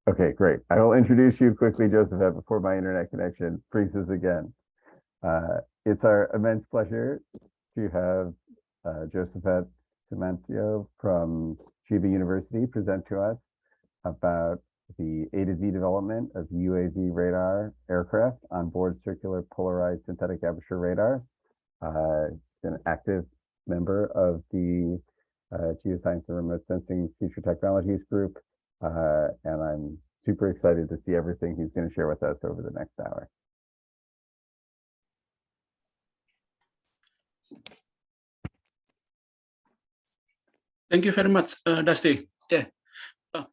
Okay, great. I will introduce you quickly, Josaphat, before my internet connection freezes again. It's our immense pleasure to have Josaphat Sumantyo from Chiba University present to us about the A to Z development of UAV radar aircraft on board circular polarized synthetic aperture radar. An active member of the Geoscience and Remote Sensing Future Technologies group. And I'm super excited to see everything he's going to share with us over the next hour. Thank you very much, Dusty. Yeah.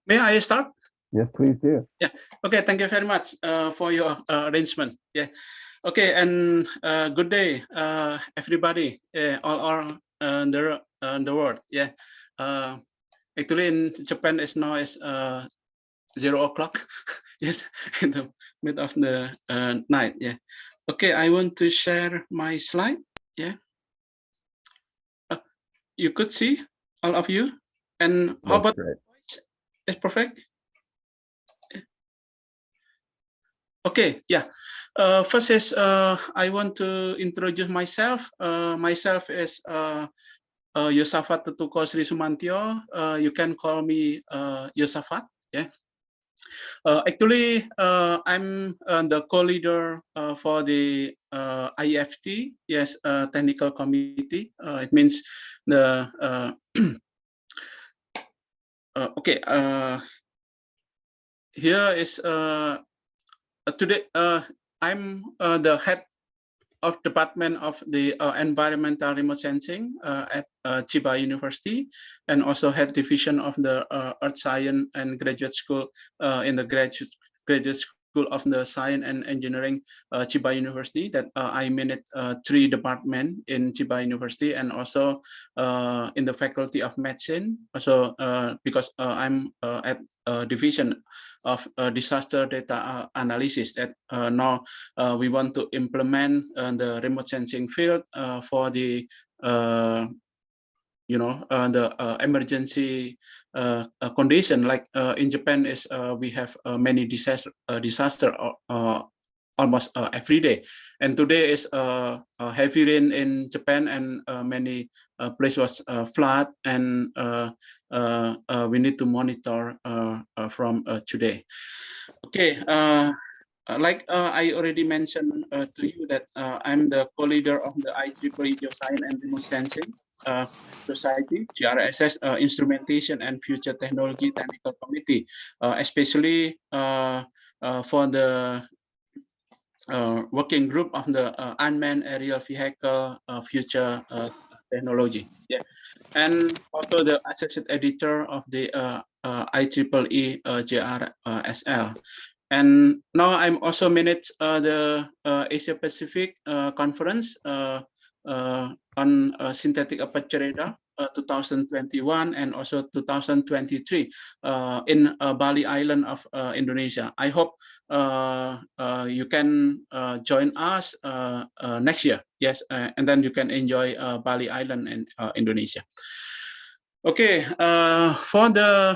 May I start? Yes, please do. Yeah. Okay. Thank you very much for your arrangement. Yeah. Okay. And good day, everybody, all the world. Yeah. Actually, in Japan, it's now is 0 o'clock. Yes, in the mid of the night. Yeah. Okay. I want to share my slide. Yeah. You could see all of you. And how about great. It's perfect. Okay, yeah. First is I want to introduce myself. Myself is Josaphat Tetuko Sri Sumantyo. You can call me Josaphat. Yeah. Actually, I'm the co-leader for the IFT. Yes, technical committee. It means the okay. Here is today. I'm the head of Department of the Environmental Remote Sensing at Chiba University, and also head division of the Earth Science and Graduate School in the Graduate School of the Science and Engineering Chiba University. That I manage 3 departments in Chiba University, and also in the Faculty of Medicine. Also because I'm at division of disaster data analysis. That now we want to implement the remote sensing field for the the emergency condition. Like in Japan, is we have many disaster almost every day, and today is heavy rain in Japan, and many places was flood, and we need to monitor from today. Okay. Like I already mentioned to you that I'm the co-leader of the IEEE Geoscience and Remote Sensing Society, GRSS Instrumentation and Future Technology Technical Committee, especially for the working group of the unmanned aerial vehicle future technology. Yeah, and also the associate editor of the IEEE GRSL. And now I'm also manage the Asia Pacific conference on synthetic aperture radar 2021 and also 2023 in Bali Island of Indonesia. I hope you can join us next year. Yes, and then you can enjoy Bali Island in Indonesia. Okay, for the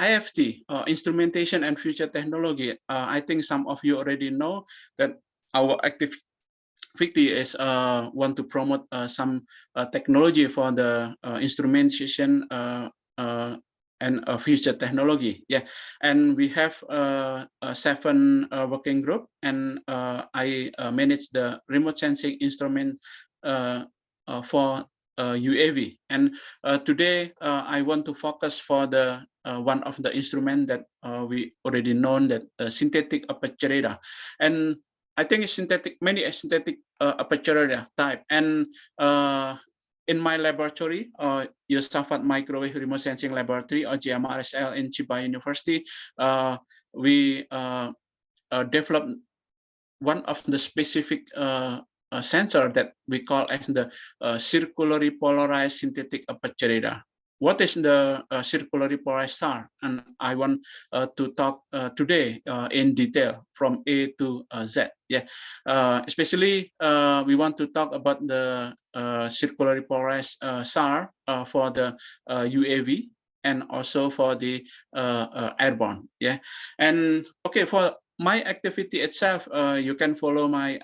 IFT, Instrumentation and Future Technology, I think some of you already know that our activity is want to promote some technology for the instrumentation and future technology. Yeah, and we have 7 working group, and I manage the remote sensing instrument for UAV. And today I want to focus for the one of the instrument that we already know, that synthetic aperture radar. And I think it's many synthetic aperture radar type. And in my laboratory, Josaphat Microwave Remote Sensing Laboratory, or GMRSL in Chiba University, we developed one of the specific sensor that we call as the circularly polarized synthetic aperture radar. What is the circularly polarized SAR? And I want to talk today in detail from A to Z. Yeah, especially we want to talk about the circularly polarized SAR for the UAV. and also for the airborne. Yeah, and okay, for my activity itself, you can follow my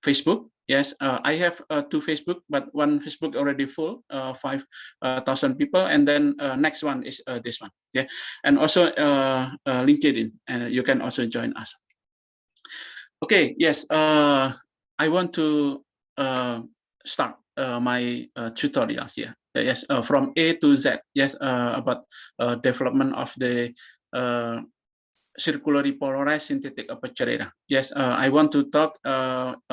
Facebook. Yes, I have 2 Facebook, but one Facebook already full, 5,000 people, and then next one is this one. Yeah, and also LinkedIn, and you can also join us. Okay, yes, I want to start my tutorial here. Yes, from A to Z. Yes, about development of the circularly polarized synthetic aperture radar. Yes, I want to talk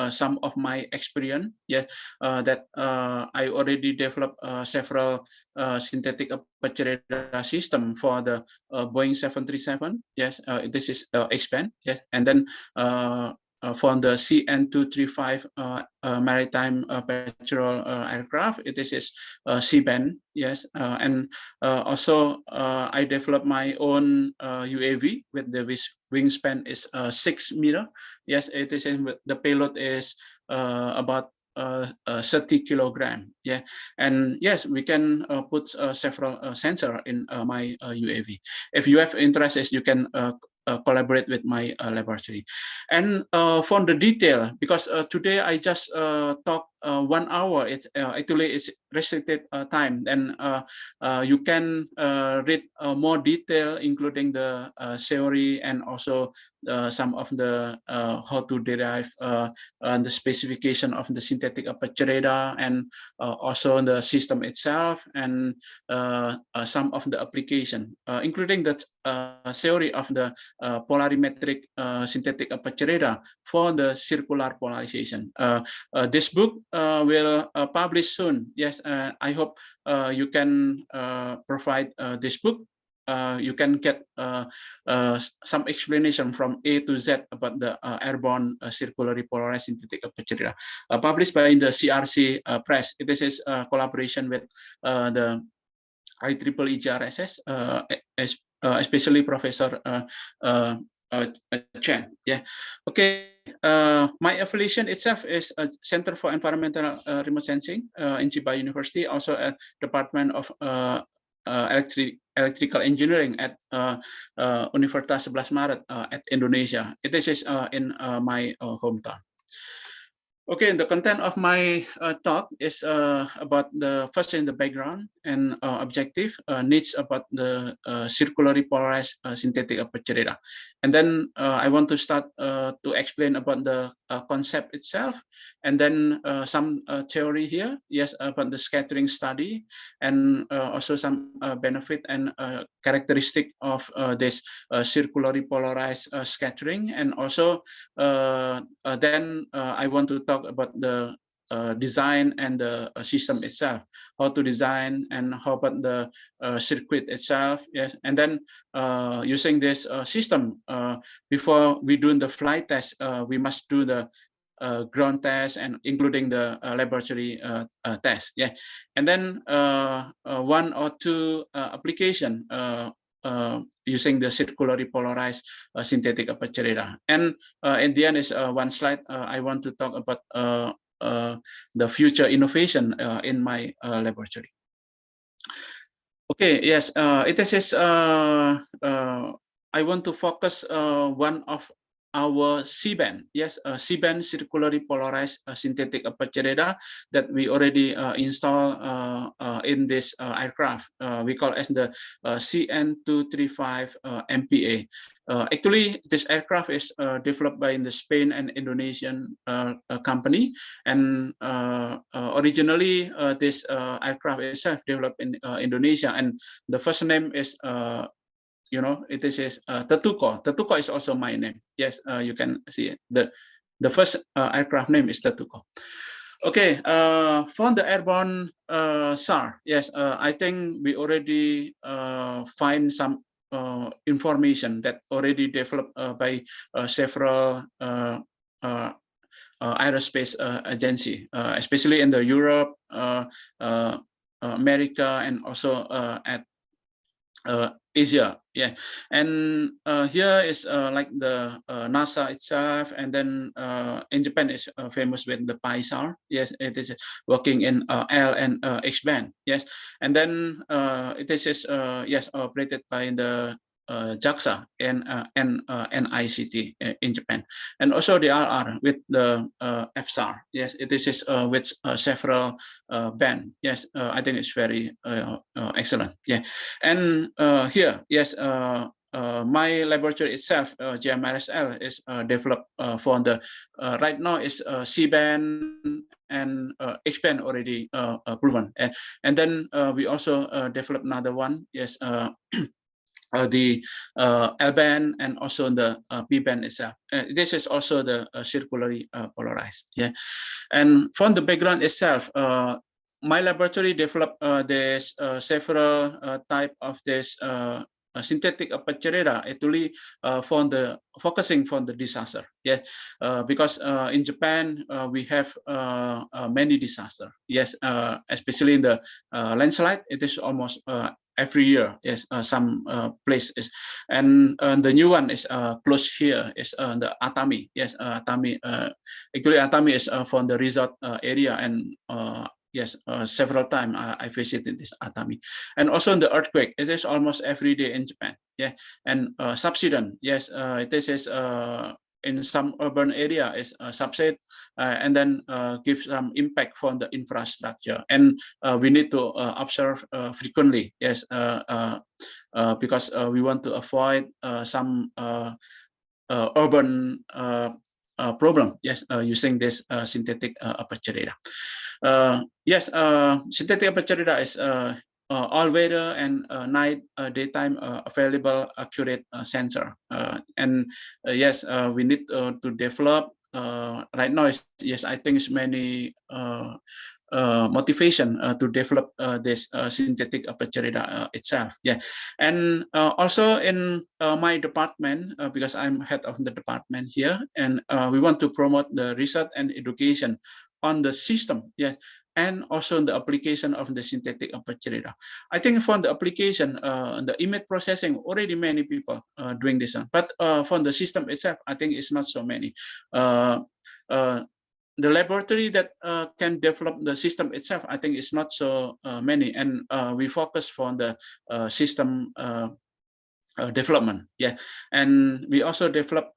some of my experience. Yes, that I already developed several synthetic aperture radar system for the Boeing 737. Yes, this is expand. Yes, and then for the CN235 maritime patrol aircraft, this is C-band. Yes, and also I developed my own UAV with the wingspan is 6 meter. Yes, it is. The payload is about 30 kilogram. Yeah, and yes, we can put several sensor in my UAV. If you have interest, you can collaborate with my laboratory. And for the detail, because today I just talk 1 hour. It actually is restricted time, and you can read more detail, including the theory and also some of the how to derive the specification of the synthetic aperture radar, and also the system itself, and some of the application, including the theory of the polarimetric synthetic aperture radar for the circular polarization. This book will publish soon. Yes, I hope you can provide this book. You can get some explanation from A to Z about the airborne circularly polarized synthetic aperture radar, published by the CRC Press. This is a collaboration with the IEEE GRSS, especially Professor Chen. Yeah. Okay. My affiliation itself is a Center for Environmental Remote Sensing in Chiba University, also a Department of Electrical Engineering at Universitas 11 Maret at Indonesia. This is in my hometown. Okay, the content of my talk is about the first in the background and objective needs about the circularly polarized synthetic aperture radar, and then I want to start to explain about the concept itself, and then some theory here, yes, about the scattering study, and also some benefit and characteristic of this circularly polarized scattering, and also then I want to talk about the design and the system itself, how to design and how about the circuit itself. Yes, and then using this system, before we do the flight test, we must do the ground test and including the laboratory test. Yeah, and then 1 or 2 application using the circularly polarized synthetic aperture radar. And in the end is one slide. I want to talk about the future innovation in my laboratory. Okay, yes, it is. I want to focus one of our C-band, yes, C-band circularly polarized synthetic aperture radar that we already installed in this aircraft. We call as the CN235 MPA. Actually, this aircraft is developed by the Spain and Indonesian company, and originally this aircraft itself developed in Indonesia, and the first name is you know, it is Tetuko. Tetuko is also my name. Yes, you can see it. The first aircraft name is Tetuko. Okay, for the airborne SAR, yes, I think we already find some information that already developed by several aerospace agency, especially in the Europe, America, and also at easier. Yeah, and here is like the NASA itself, and then in Japan is famous with the PISAR. Yes, it is working in L and H band. Yes, and then it is yes, operated by the JAXA and NICT in Japan, and also the RR with the FSAR. Yes, it is with several band. Yes, I think it's very excellent. Yeah, and here, yes, my laboratory itself, GMRSL, is developed for the right now is C band and H band already proven, and then we also developed another one. Yes. The L band and also the P band itself. This is also the circularly polarized. Yeah, and from the background itself, my laboratory developed this several type of this synthetic aperture radar actually focusing for the disaster. Yes, because in Japan we have many disaster. Yes, especially in the landslide, it is almost every year. Yes, some places, and the new one is close here is the Atami. Yes, Atami. Actually, Atami is from the resort area, and yes, several times I visited this Atami, and also in the earthquake. It is almost every day in Japan. Yeah, and subsidence. Yes, it is in some urban area is subside, and then give some impact from the infrastructure, and we need to observe frequently. Yes, because we want to avoid some urban problem. Yes, using this synthetic aperture radar. Yes, synthetic aperture radar is all weather and night, daytime available accurate sensor. And yes, we need to develop. Right now, yes, I think it's many motivation to develop this synthetic aperture radar itself. Yeah, and also in my department, because I'm head of the department here, and we want to promote the research and education on the system. Yes, and also the application of the synthetic aperture radar. I think for the application, the image processing, already many people doing this one, but for the system itself, I think it's not so many. The laboratory that can develop the system itself, I think is not so many, and we focus on the system development. Yeah, and we also develop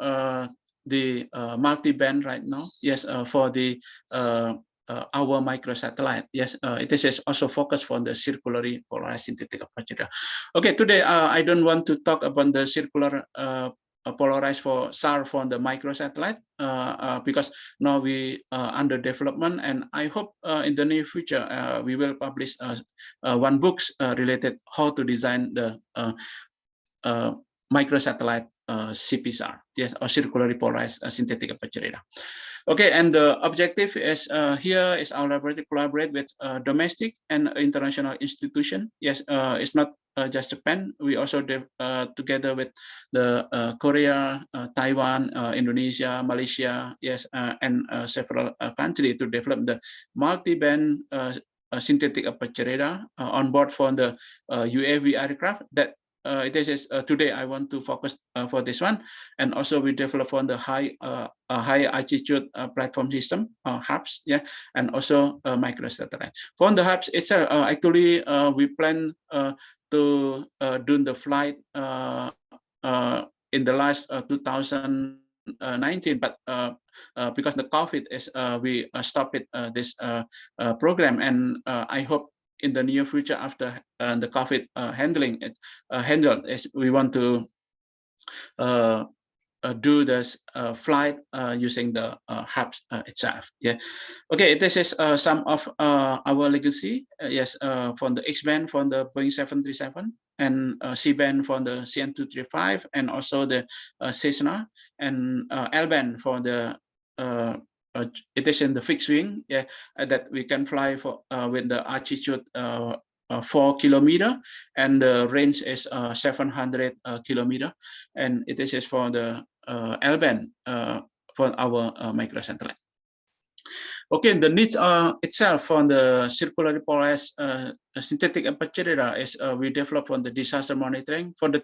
the multi-band right now. Yes, for the our microsatellite. Yes, it is also focused on the circularly polarized synthetic aperture. Okay, today I don't want to talk about the circular polarized for SAR for the microsatellite because now we under development, and I hope in the near future we will publish one books related how to design the microsatellite CPSAR, yes, or circularly polarized synthetic aperture radar. Okay, and the objective is here is our laboratory collaborate with domestic and international institution. Yes, it's not just Japan. We also together with the Korea, Taiwan, Indonesia, Malaysia, yes, and several countries to develop the multi-band synthetic aperture radar on board for the UAV aircraft that it is today I want to focus for this one, and also we develop on the high altitude platform system hubs, yeah, and also microsatellite. For the hubs itself, actually we plan to do the flight in the last 2019, but because the COVID is we stopped it this program, and I hope in the near future after the COVID handled, we want to do this flight using the hubs itself. Yeah. Okay, this is some of our legacy. Yes, from the X band from the Boeing 737, and C band for the CN235, and also the Cessna, and L band for the it is in the fixed wing, yeah, that we can fly for with the altitude 4 kilometer, and the range is 700 kilometer, and it is for the L band for our microsatellite. Okay, the needs itself for the circularly polarized synthetic aperture radar is we develop for the disaster monitoring. For the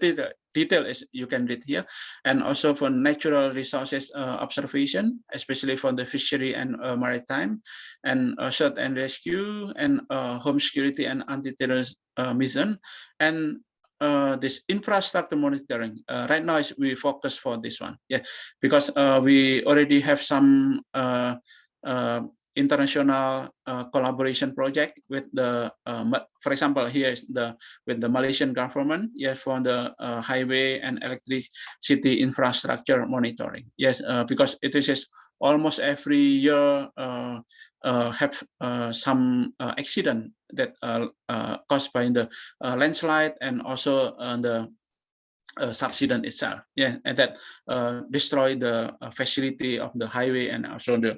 detail is you can read here, and also for natural resources observation, especially for the fishery and maritime, and search and rescue, and home security and anti-terrorism mission, and this infrastructure monitoring. Right now is we focus for this one, yeah, because we already have some international collaboration project with the, for example, here is with the Malaysian government, yes, for the highway and electricity infrastructure monitoring. Yes, because it is almost every year have some accident that caused by the landslide and also the subsidence itself, yeah, and that destroy the facility of the highway and also the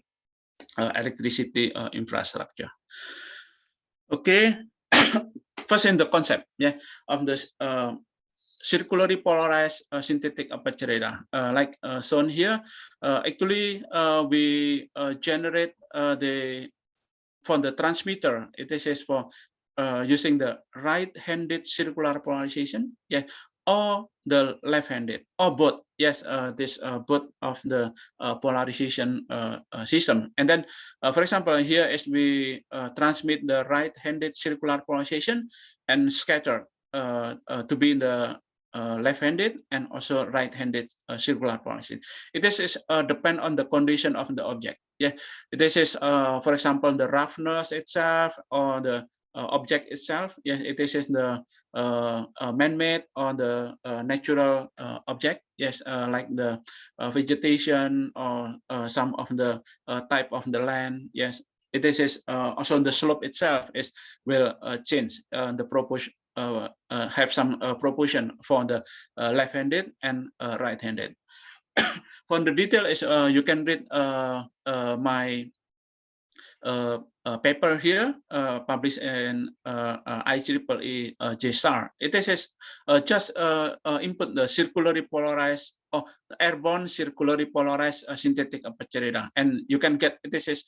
electricity infrastructure. Okay, first in the concept, yeah, of this circularly polarized synthetic aperture radar, like shown here. Actually, we generate for the transmitter. It is for using the right-handed circular polarization, yeah, or the left-handed, or both. Yes, this both of the polarization system. And then, for example, here is we transmit the right-handed circular polarization and scatter to be in the left-handed and also right-handed circular polarization. It is depend on the condition of the object. Yeah, this is for example the roughness itself or the object itself. Yes, it is the man-made or the natural object. Yes, like the vegetation or some of the type of the land. Yes, it is also the slope itself is will change the proportion. Have some proportion for the left-handed and right-handed. For the detail is you can read my paper here published in IEEE JSTAR. It is just input the circularly polarized or airborne circularly polarized synthetic aperture radar, and you can get it is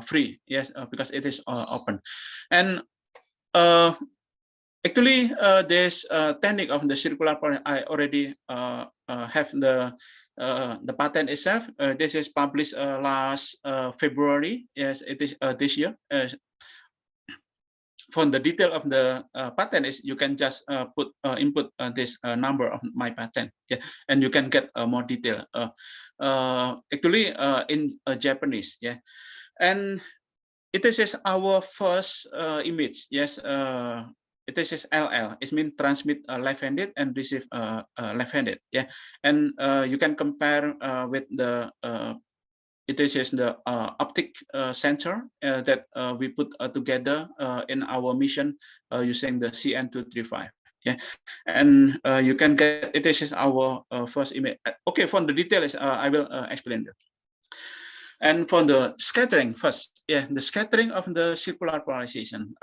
free. Yes, because it is open. And actually, this technique of the circular polarized, I already have the patent itself. This is published last February. Yes, it is this year. For the detail of the patent is you can just put input this number of my patent, yeah, and you can get more detail. Actually, in Japanese, yeah, and it is our first image. Yes. It is LL. It means transmit left-handed and receive left-handed. Yeah, and you can compare with the it is the optic sensor that we put together in our mission using the CN235. Yeah, and you can get it is our first image. Okay, for the details, I will explain that. And for the scattering first, yeah, the scattering of the circular polarization.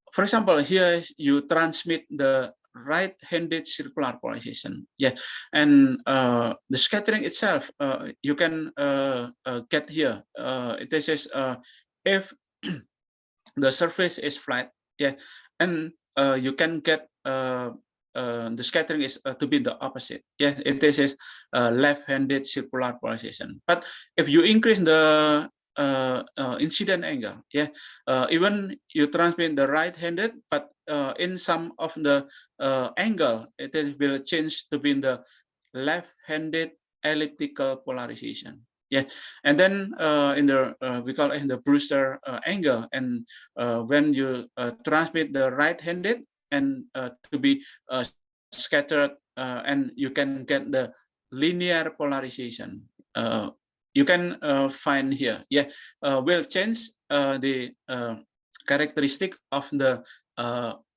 For example, here you transmit the right-handed circular polarization, yeah, and the scattering itself you can get here. It is if the surface is flat, yeah, and you can get the scattering is to be the opposite. Yes, it is left-handed circular polarization. But if you increase the incident angle, yeah, even you transmit the right-handed, but in some of the angle, it will change to be the left-handed elliptical polarization. Yeah, and then in the we call it the Brewster angle, and when you transmit the right-handed and to be scattered, and you can get the linear polarization. You can find here, yeah, will change the characteristic of the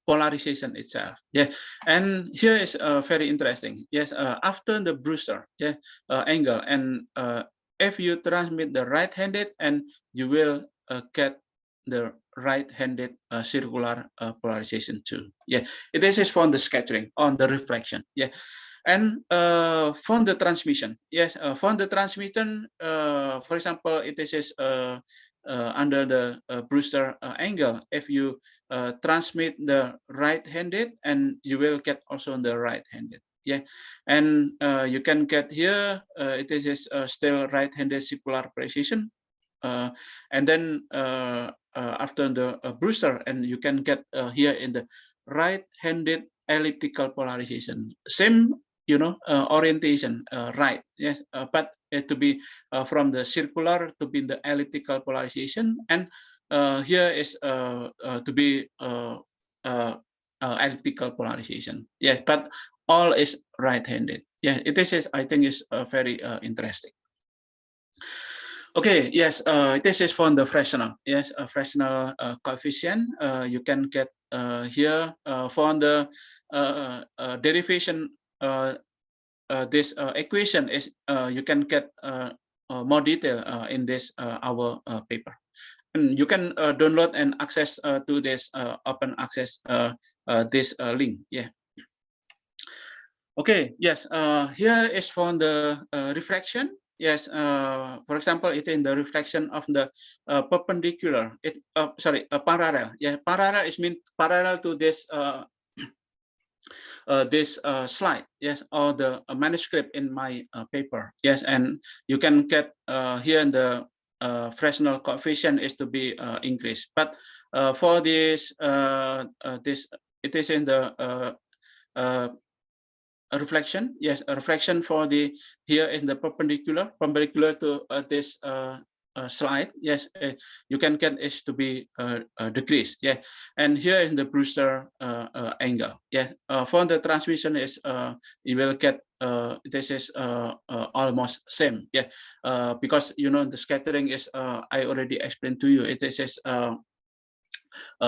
polarization itself. Yeah, and here is very interesting. Yes, after the Brewster, yeah, angle, and if you transmit the right-handed, and you will get the right-handed circular polarization too. Yeah, this is from the scattering on the reflection. Yeah, And for the transmission, yes, for the transmission, for example, it is under the Brewster angle. If you transmit the right-handed, and you will get also the right-handed. Yeah, and you can get here. It is still right-handed circular polarization, and then after the Brewster, and you can get here in the right-handed elliptical polarization. Same, orientation, right? Yes, but to be from the circular to be the elliptical polarization, and here is to be elliptical polarization. Yeah, but all is right-handed. Yeah, it is. I think is very interesting. Okay, yes, this is for the fractional. Yes, a fractional coefficient. You can get here for the derivation. This equation is you can get more detail in this our paper, and you can download and access to this open access this link. Yeah. Okay. Yes. Here is for the refraction. Yes. For example, it in the reflection of the perpendicular. Parallel. Yeah. Parallel is mean parallel to this this slide. Yes, or the manuscript in my paper. Yes, and you can get here in the fractional coefficient is to be increased. But for this this it is in the a reflection. Yes, a reflection for the here is the perpendicular to this slide. Yes, you can get it to be decreased. Yeah, and here is the Brewster angle. Yes, for the transmission is you will get this is almost same. Yeah, because the scattering is I already explained to you. It is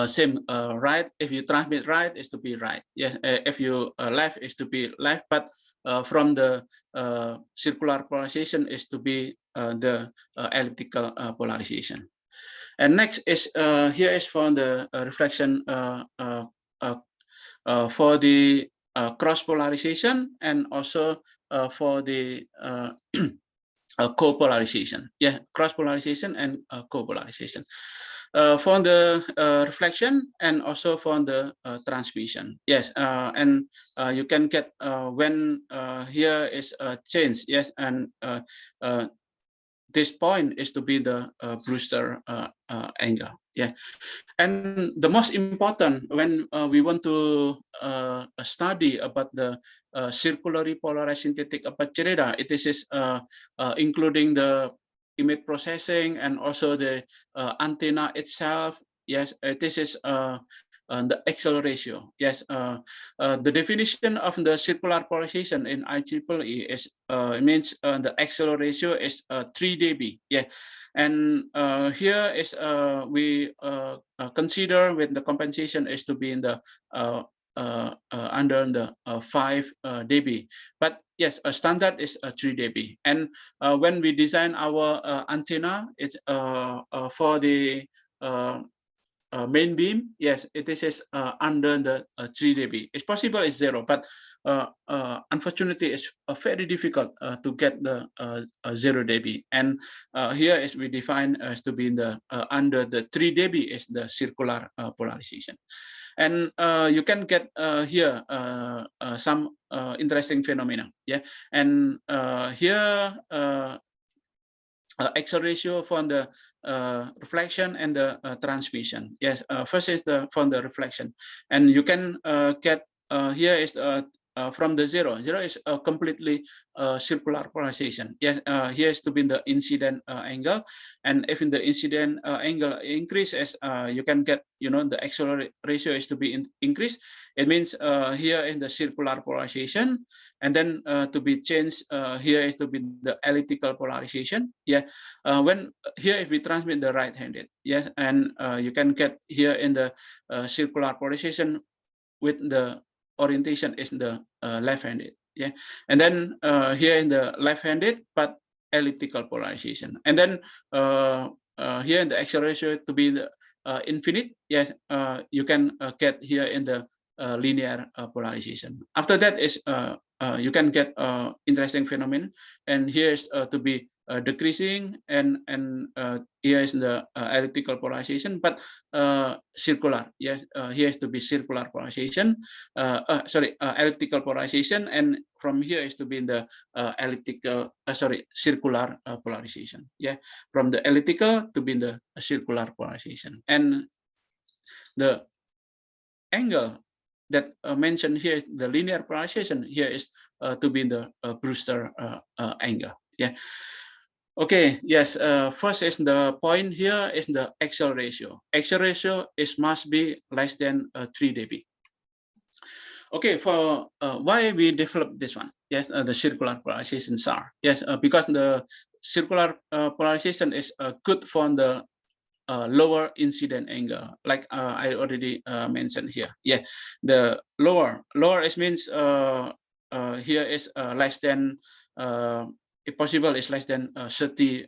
same right. If you transmit right, is to be right. Yes, if you left is to be left. But from the circular polarization is to be the elliptical polarization. And next is here is for the reflection for the cross polarization, and also for the co-polarization. Yeah, cross polarization and co-polarization. For the reflection, and also for the transmission. Yes, and you can get when here is a change. Yes, and this point is to be the Brewster angle. Yeah, and the most important when we want to study about the circularly polarized synthetic aperture radar, it is including the image processing and also the antenna itself. Yes, this is the axial ratio. Yes, the definition of the circular polarization in IEEE is means the axial ratio is 3 dB. Yeah, and here is we consider with the compensation is to be in the under the 5 dB. But yes, a standard is 3 dB. And when we design our antenna, it's for the main beam, yes, it is under the 3 dB. It's possible it's 0, but unfortunately, it's very difficult to get the 0 dB. And here is we define as to be in the under the 3 dB is the circular polarization. And you can get here some interesting phenomena. Yeah, and here axial ratio for the reflection and the transmission. Yes, first is the from the reflection, and you can get here is from the zero. Zero is a completely circular polarization. Yes, here is to be the incident angle, and if in the incident angle increases, you can get the axial ratio is to be increased. It means here in the circular polarization, and then to be changed here is to be the elliptical polarization. Yeah, when here if we transmit the right-handed, yes, and you can get here in the circular polarization with the orientation is the left-handed. Yeah, and then here in the left-handed but elliptical polarization, and then here in the axial ratio to be the infinite. Yes, you can get here in the linear polarization. After that is you can get interesting phenomenon. And here is to be decreasing, and here is the elliptical polarization, but circular. Yes, here is to be circular polarization. Elliptical polarization, and from here is to be in the circular polarization. Yeah, from the elliptical to be in the circular polarization, and the angle that mentioned here, the linear polarization here is to be in the Brewster angle. Yeah. Okay. Yes. First is the point here is the axial ratio. Axial ratio is must be less than 3 dB. Okay. For why we developed this one? Yes, the circular polarization SAR. Yes, because the circular polarization is good for the lower incident angle, like I already mentioned here. Yeah, the lower is means here is less than if possible is less than 30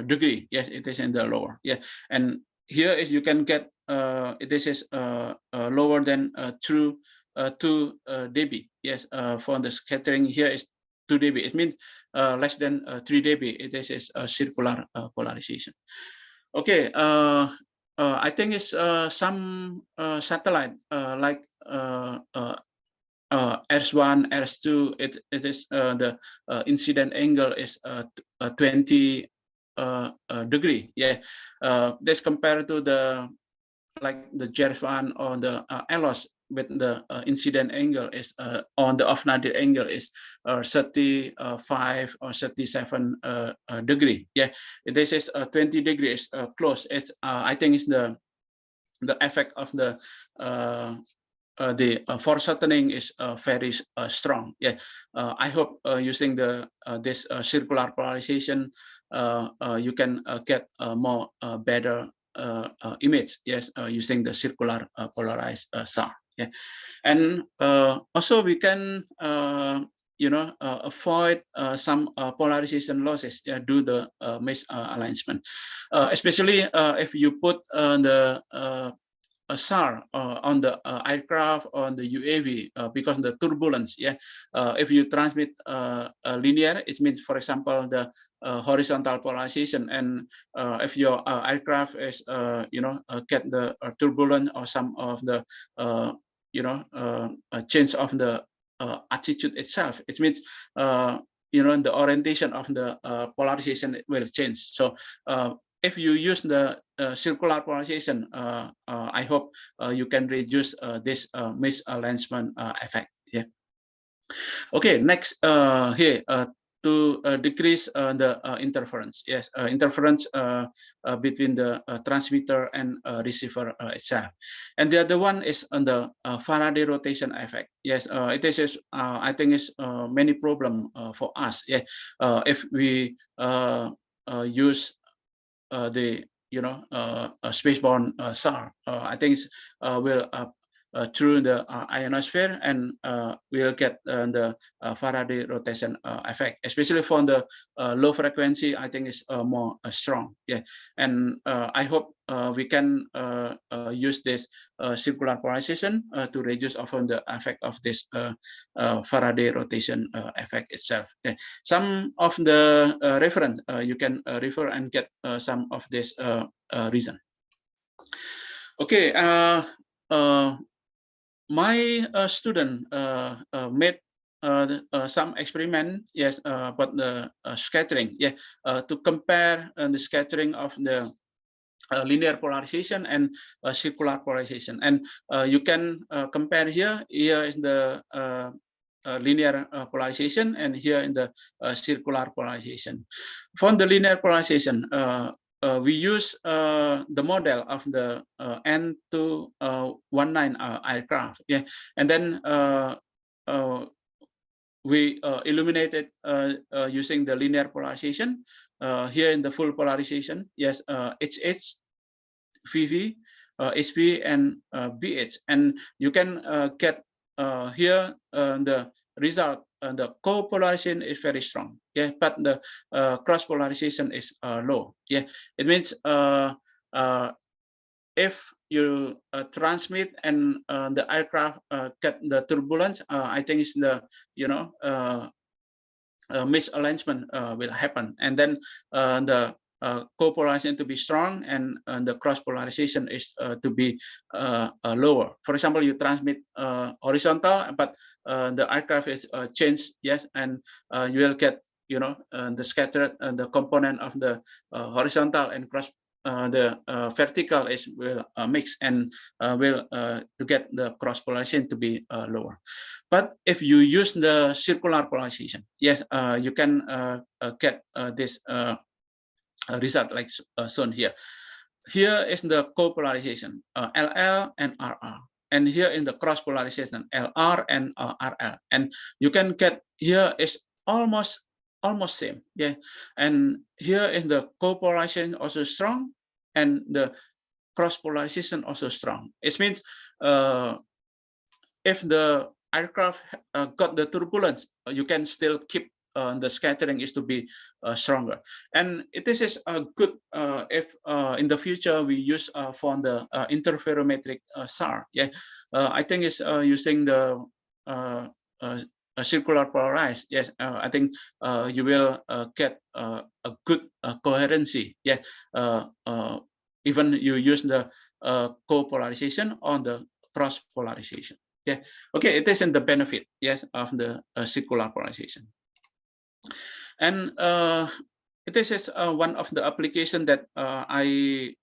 degree. Yes, it is in the lower. Yeah, and here is you can get this is lower than 2 dB. Yes, for the scattering here is 2 dB. It means less than 3 dB. It is a circular polarization. Okay, I think it's some satellite like S1, S2. It is the incident angle is 20 degree. Yeah, that's compared to the like the JERS1 or the ALOS, with the incident angle is on the off nadir angle is 35 or 37 degree. Yeah, this is 20 degrees close. It's I think it's the effect of the foreshortening is very strong. Yeah, I hope using the this circular polarization, you can get more better image. Yes, using the circular polarized SAR. Yeah, and also we can avoid some polarization losses due to the misalignment, especially if you put the a SAR on the aircraft, on the UAV, because the turbulence. Yeah, if you transmit linear, it means, for example, the horizontal polarization, and if your aircraft is get the turbulence or some of the change of the attitude itself, it means the orientation of the polarization will change. So if you use the circular polarization, I hope you can reduce this misalignment effect. Yeah. Okay. Next, here to decrease the interference. Yes, interference between the transmitter and receiver itself. And the other one is on the Faraday rotation effect. Yes, it is. I think it's many problem for us. Yeah, if we use the spaceborne SAR, I think will through the ionosphere, and we'll get the Faraday rotation effect, especially for the low frequency. I think it's more strong. Yeah, and I hope we can use this circular polarization to reduce often the effect of this Faraday rotation effect itself. Yeah. Some of the reference you can refer and get some of this reason. Okay. My student made some experiment. Yes, about the scattering. Yeah, to compare the scattering of the linear polarization and circular polarization, and you can compare here. Here is the linear polarization, and here in the circular polarization. For the linear polarization, we use the model of the N219 aircraft. Yeah, and then we illuminated using the linear polarization. Here in the full polarization, yes, HH, VV, HV, and BH, and you can get here the result. The co-polarization is very strong. Yeah, but the cross polarization is low. Yeah, it means if you transmit and the aircraft get the turbulence, I think it's the misalignment will happen, and then the co-polarization to be strong and the cross polarization is to be lower. For example, you transmit horizontal, but the aircraft is changed, yes, and you will get the scattered the component of the horizontal and cross the vertical is will mix and will to get the cross polarization to be lower. But if you use the circular polarization, yes, you can get this result like shown here. Here is the co-polarization, LL and RR. And here in the cross polarization, LR and RL. And you can get here is almost same, yeah. And here is the co-polarization also strong, and the cross polarization also strong. It means if the aircraft got the turbulence, you can still keep the scattering is to be stronger. And this is a good if in the future we use for the interferometric SAR. Yeah, I think it's using the circular polarized. Yes, I think you will get a good coherency. Yeah, even you use the co-polarization on the cross polarization. Yeah, okay, it is in the benefit, yes, of the circular polarization. And this is one of the application that I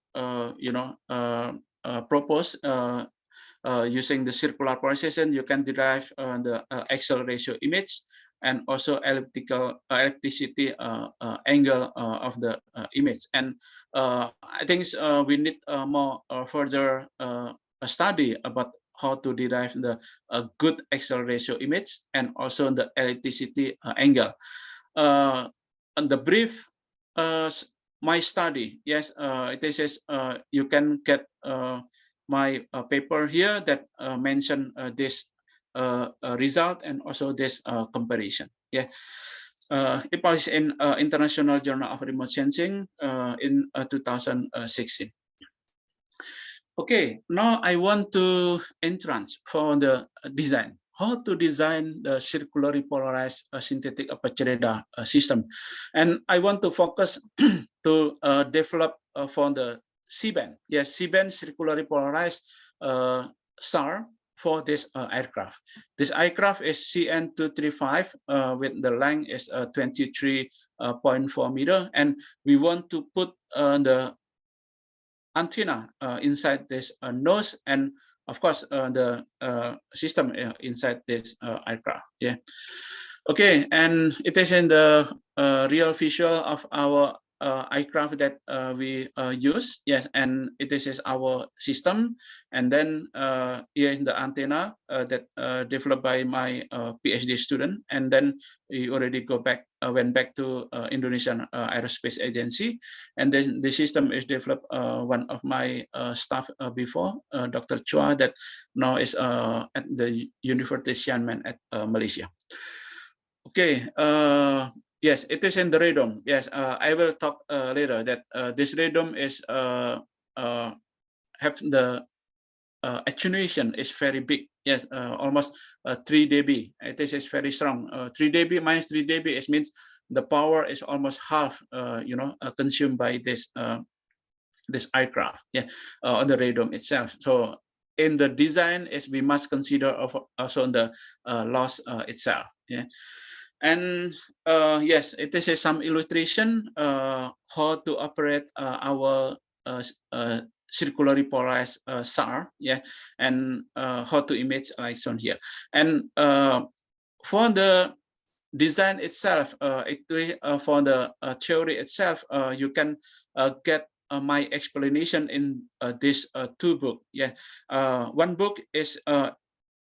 propose using the circular polarization. You can derive the axial ratio image and also electricity angle of the image. And I think we need more further study about how to derive the good axial ratio image and also the electricity angle. On the brief, my study, yes, this is you can get my paper here that mention this result and also this comparison. Yeah, it published in International Journal of Remote Sensing in 2016. Okay, now I want to entrance for the design. How to design the circularly polarized synthetic aperture radar system. And I want to focus to develop for the C-band. Yes, C-band circularly polarized SAR for this aircraft. This aircraft is CN235 with the length is 23.4 meter, and we want to put the antenna inside this nose, and of course the system inside this aircraft. Yeah. Okay, and it is in the real visual of our aircraft that we use. Yes, and it is our system. And then here is the antenna that developed by my PhD student. And then we already went back to Indonesian Aerospace Agency. And then the system is developed one of my staff before, Dr. Chua, that now is at the University Xiamen at Malaysia. Okay, yes, it is in the radome. Yes, I will talk later that this radome is have the attenuation is very big. Yes, almost 3 dB. It is very strong. 3 dB minus 3 dB. It means the power is almost half. Consumed by this this aircraft. Yeah, on the radome itself. So in the design, is we must consider also the loss itself. Yeah. And yes, it is some illustration how to operate our circularly polarized SAR, yeah, and how to image like shown here. And for the design itself, for the theory itself, you can get my explanation in this two book. Yeah, one book is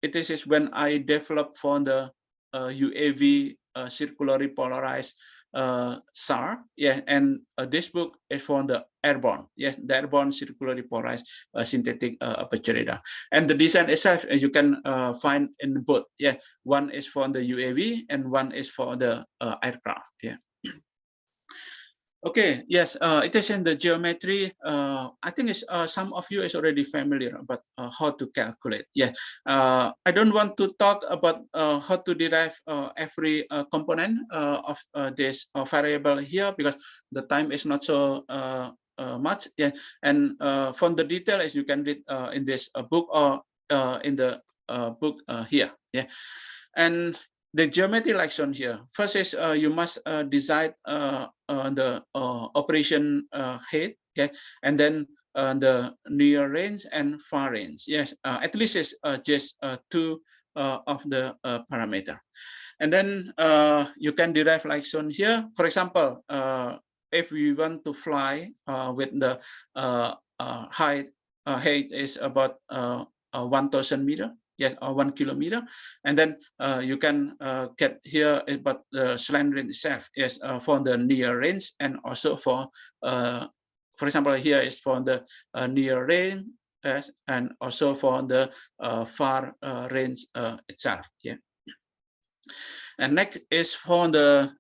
it is when I developed for the UAV circularly polarized SAR. Yeah, and this book is for the airborne. Yes, the airborne circularly polarized synthetic aperture radar. And the design itself, you can find in both. Yeah, one is for the UAV and one is for the aircraft. Yeah. Okay, yes, it is in the geometry. I think it's, some of you is already familiar about how to calculate. Yeah, I don't want to talk about how to derive every component of this variable here because the time is not so much. Yeah, and from the detail, as you can read in this book or in the book here. Yeah, and the geometry like shown here. First is you must decide the operation head, okay, and then the near range and far range. Yes, at least it's just two of the parameter, and then you can derive like shown here. For example, if we want to fly with the height is about 1,000 meter, yes, or 1 kilometer, and then you can get here about the slant range itself, yes, for the near range and also for example, here is for the near range, yes, and also for the far range itself. Yeah. And next is for the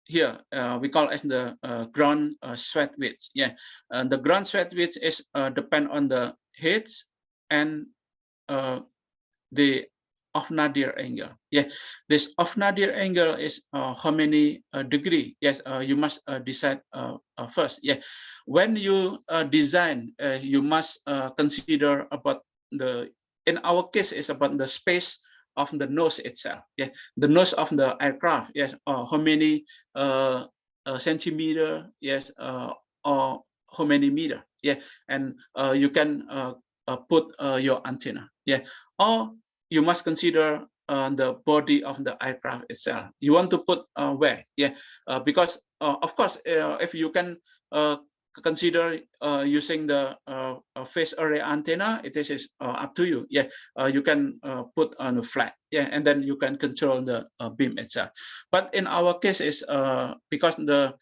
here we call as the ground sweat width. Yeah, the ground sweat width is depend on the heights and the off nadir angle. Yeah, this off nadir angle is how many degree? Yes, you must decide first. Yeah, when you design, you must consider about the. In our case, it's about the space of the nose itself. Yeah, the nose of the aircraft. Yes, how many centimeter? Yes, or how many meter? Yeah, and you can put your antenna. Yeah, or you must consider the body of the aircraft itself. You want to put where? Yeah, because of course, if you can consider using the phase array antenna, it is up to you. Yeah, you can put on a flat. Yeah, and then you can control the beam itself. But in our case, is because the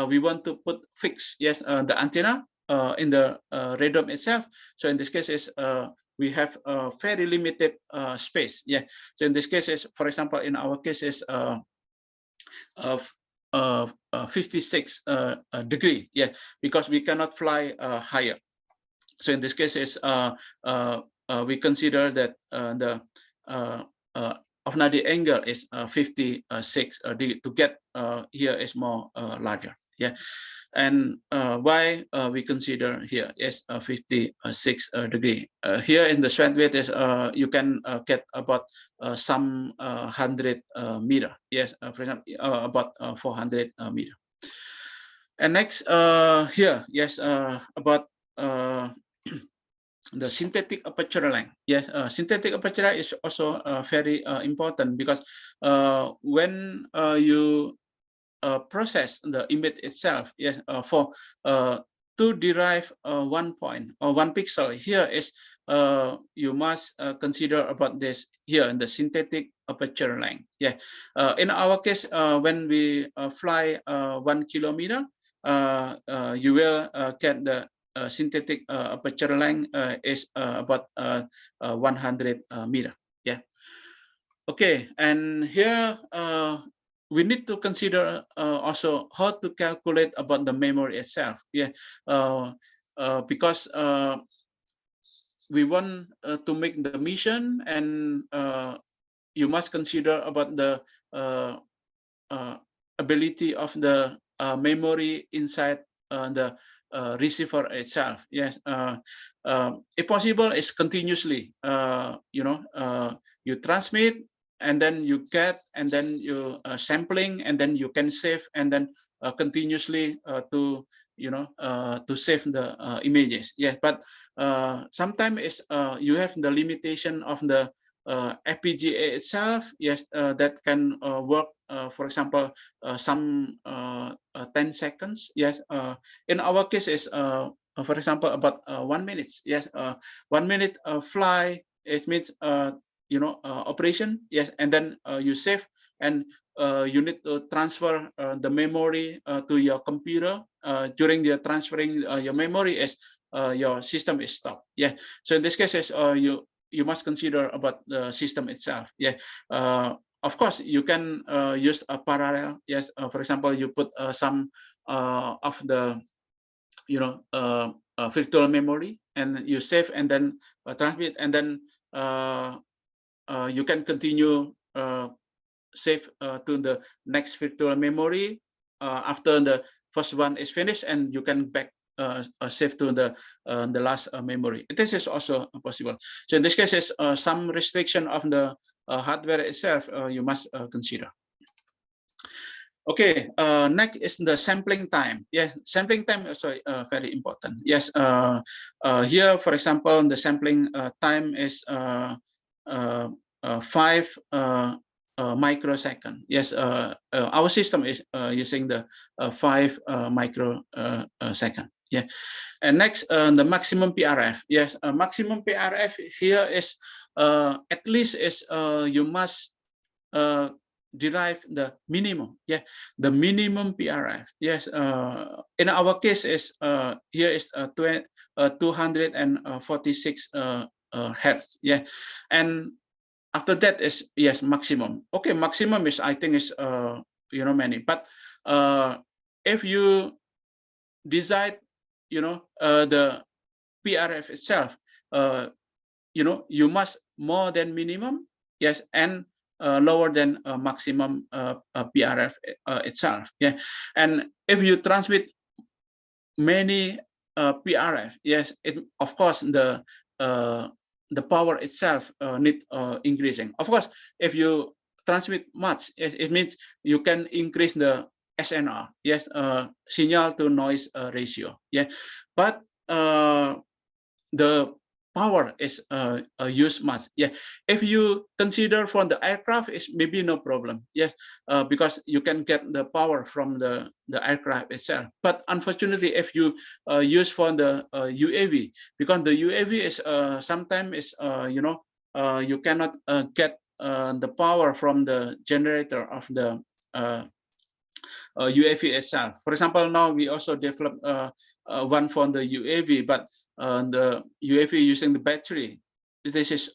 we want to put fix, yes, the antenna in the radome itself. So in this case, is we have a very limited space. Yeah. So in this case, is for example, in our case is 56 degree. Yeah, because we cannot fly higher. So in this case, is we consider that the of nadir angle is 56 degree. To get here is more larger. Yeah. And why we consider here is 56 degree. Here in the sweat width is you can get about some 100 meter. Yes, for example, about 400 meter. And next here, yes, about the synthetic aperture length. Yes, synthetic aperture is also very important because when you process the image itself, yes, for to derive 1 point or 1 pixel, here is you must consider about this here in the synthetic aperture length. Yeah, in our case, when we fly 1 kilometer, you will get the synthetic aperture length is about 100 meter. Yeah. Okay, and here we need to consider also how to calculate about the memory itself. Yeah, because we want to make the mission, and you must consider about the ability of the memory inside the receiver itself. Yes, if possible, is continuously. You transmit, and then you get, and then you sampling, and then you can save, and then continuously to to save the images. Yeah, but sometimes is you have the limitation of the Fpga itself. Yes, that can work. For example, some 10 seconds. Yes, in our case is for example about 1 minute. Yes, 1 minute fly. It means operation. Yes, and then you save, and you need to transfer the memory to your computer. During the transferring your memory, is your system is stopped. Yeah, so in this case is you must consider about the system itself. Yeah, of course you can use a parallel. Yes, for example, you put some of the virtual memory, and you save and then transmit, and then you can continue save to the next virtual memory after the first one is finished, and you can back save to the last memory. This is also possible. So in this case, is some restriction of the hardware itself you must consider. Okay, next is the sampling time. Yes, sampling time is also very important. Yes, here, for example, the sampling time is 5 microsecond. Yes, our system is using the 5 microsecond. Yeah, and next the maximum PRF. Yes, maximum PRF here is at least is you must derive the minimum. Yeah, the minimum PRF. Yes, in our case is here is 246 hertz. Yeah, and after that is yes maximum. Okay, maximum is I think is many, but if you decide the PRF itself, you must more than minimum. Yes, and lower than maximum PRF itself. Yeah, and if you transmit many PRF, yes, of course the power itself need increasing. Of course, if you transmit much, it means you can increase the SNR. Yes, signal to noise ratio. Yeah, but the power is used much. Yeah, if you consider from the aircraft, is maybe no problem. Yes, because you can get the power from the aircraft itself. But unfortunately, if you use for the UAV, because the UAV is sometimes is you cannot get the power from the generator of the UAV itself. For example, now we also developed one for the UAV, but the UAV using the battery, this is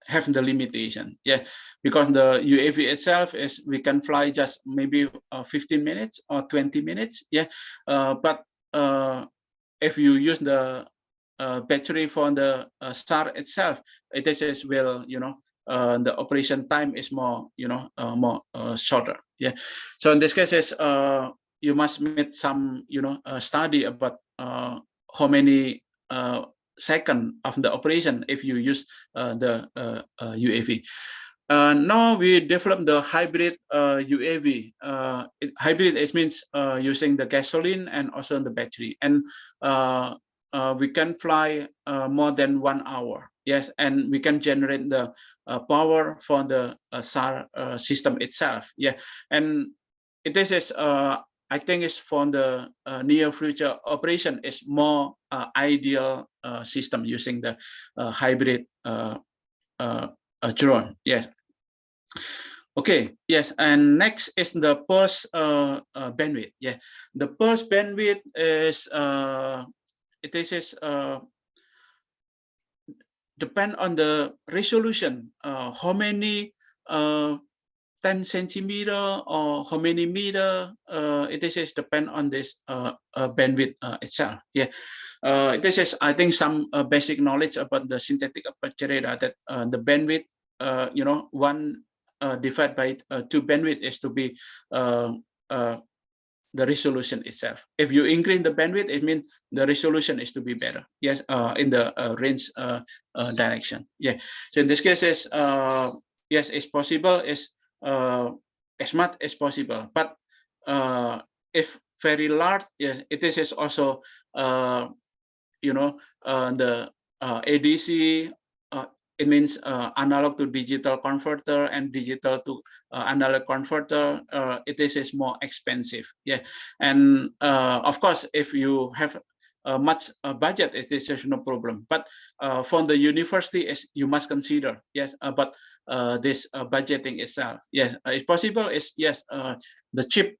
have the limitation. Yeah, because the UAV itself is we can fly just maybe 15 minutes or 20 minutes. Yeah, but if you use the battery for the SAR itself, this is will the operation time is more more shorter. Yeah, so in this case is you must make some study about how many second of the operation if you use the UAV. Now we developed the hybrid UAV. Hybrid it means using the gasoline and also the battery, and we can fly more than 1 hour. Yes, and we can generate the power for the SAR system itself. Yeah, and this is I think is for the near future operation is more ideal system using the hybrid drone. Yes. Okay. Yes. And next is the pulse bandwidth. Yeah. The pulse bandwidth is this is depend on the resolution. How many 10 centimeter or how many meter, this is depend on this bandwidth itself. Yeah, this is I think some basic knowledge about the synthetic aperture radar, that the bandwidth, one divided by 2 bandwidth is to be the resolution itself. If you increase the bandwidth, it means the resolution is to be better. Yes, in the range direction. Yeah. So in this case, is yes, it's possible. Is as much as possible, but if very large, yes, it is also the ADC. It means analog to digital converter and digital to analog converter. It is more expensive. Yeah, and of course, if you have much budget, it is no problem. But for the university, is you must consider. Yes, but this budgeting itself. Yes, it's possible. Is yes, the chip.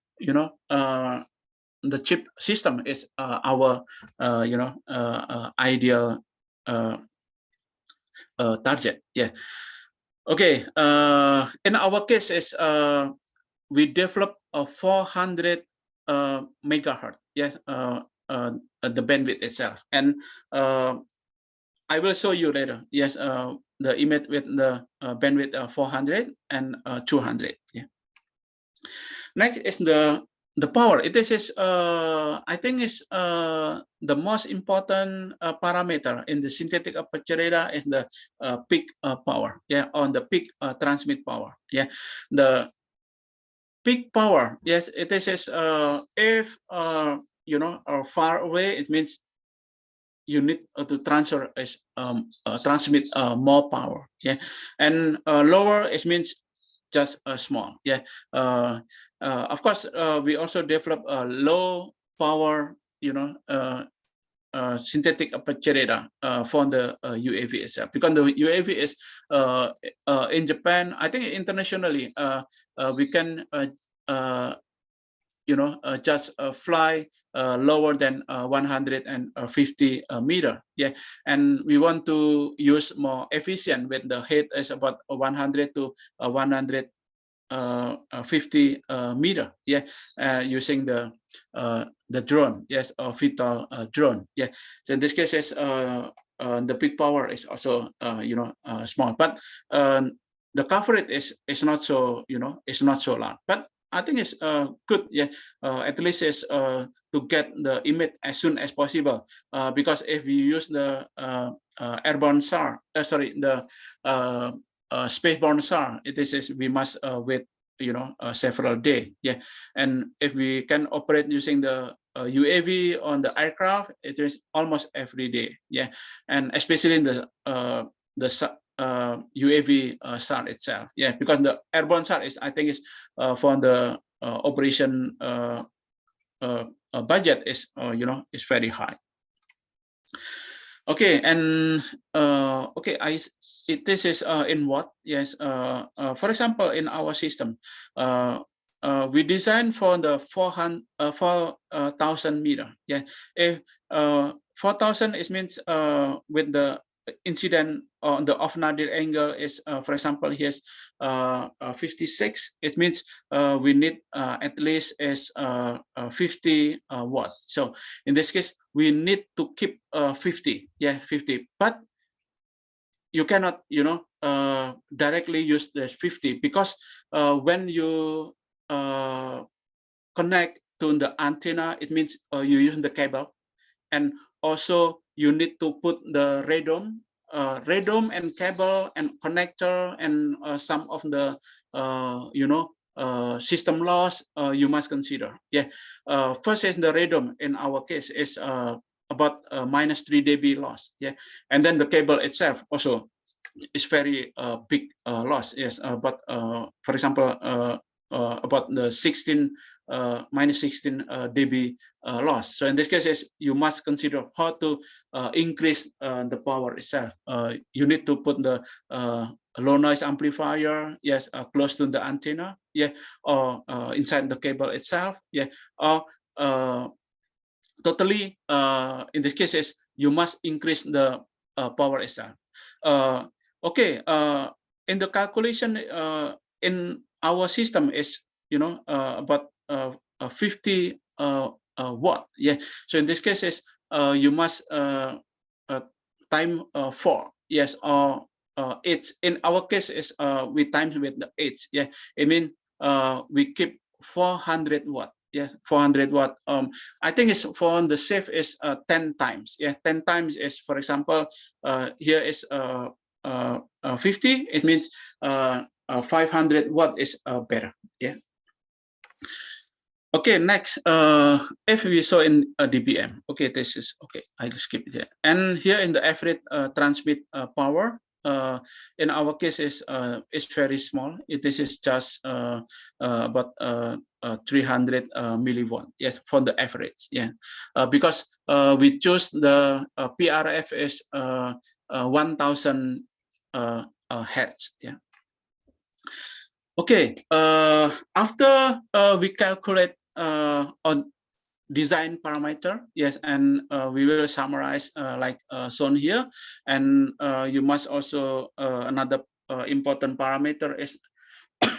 The chip system is our ideal target. Yeah. Okay. In our case, is we developed 400 megahertz. Yes, the bandwidth itself, and I will show you later. Yes, the image with the bandwidth 400 and 200. Yeah. Next is the power. It is I think is the most important parameter in the synthetic aperture radar is the peak power. Yeah, on the peak transmit power. Yeah, the peak power. Yes, it is if you know far away, it means you need to transmit more power. Yeah, and lower it means just small. Yeah, of course we also develop a low power, you know, synthetic aperture radar for the UAV itself, because the UAV is in Japan. I think internationally we can you know just fly lower than 150 meter. Yeah, and we want to use more efficient with the height is about 100 to 150 meter. Yeah, using the drone. Yes, or VTOL drone. Yeah, so in this case is the peak power is also you know small, but the coverage is not so, you know, it's not so large, but I think it's good. Yeah, at least is to get the image as soon as possible, because if we use the airborne SAR, sorry, the spaceborne SAR, it is we must wait, you know, several days. Yeah, and if we can operate using the UAV on the aircraft, it is almost every day. Yeah, and especially in the UAV SAR itself. Yeah, because the airborne SAR is, I think, is for the operation budget is you know, is very high. Okay, and okay, this is in what? Yes, for example, in our system, we designed for the 4,000 meter. Yeah, if 4,000 is means with the incident on the off nadir angle is for example here's 56. It means we need at least is 50 watt. So in this case we need to keep 50. Yeah, 50, but you cannot, you know, directly use the 50, because when you connect to the antenna, it means you use the cable, and also you need to put the radome and cable and connector and some of the you know system loss you must consider. Yeah, first is the radome. In our case is about -3 dB loss. Yeah, and then the cable itself also is very big loss. Yes, but for example about the -16 dB loss. So in this case, is you must consider how to increase the power itself. You need to put the low noise amplifier, yes, close to the antenna, yeah, or inside the cable itself, yeah, or totally. In this case, is you must increase the power itself. Okay, in the calculation in our system is, you know, about 50 watt. Yeah. So in this case is you must time 4. Yes, or 8. In our case is we times with the 8. Yeah. I mean we keep 400 watt. Yes, 400 watt. I think it's for the safe is 10 times. Yeah, 10 times is, for example, here is 50. It means 500 watt is better. Yeah. Okay, next, if we saw in a dBm, okay, this is okay. I will skip it here. And here in the average transmit power, in our case is very small. This is just about 300 milliwatt. Yes, for the average. Yeah, because we choose the PRF is 1,000 hertz. Yeah. Okay, after we calculate on design parameter, yes, and we will summarize like shown here, and you must also another important parameter is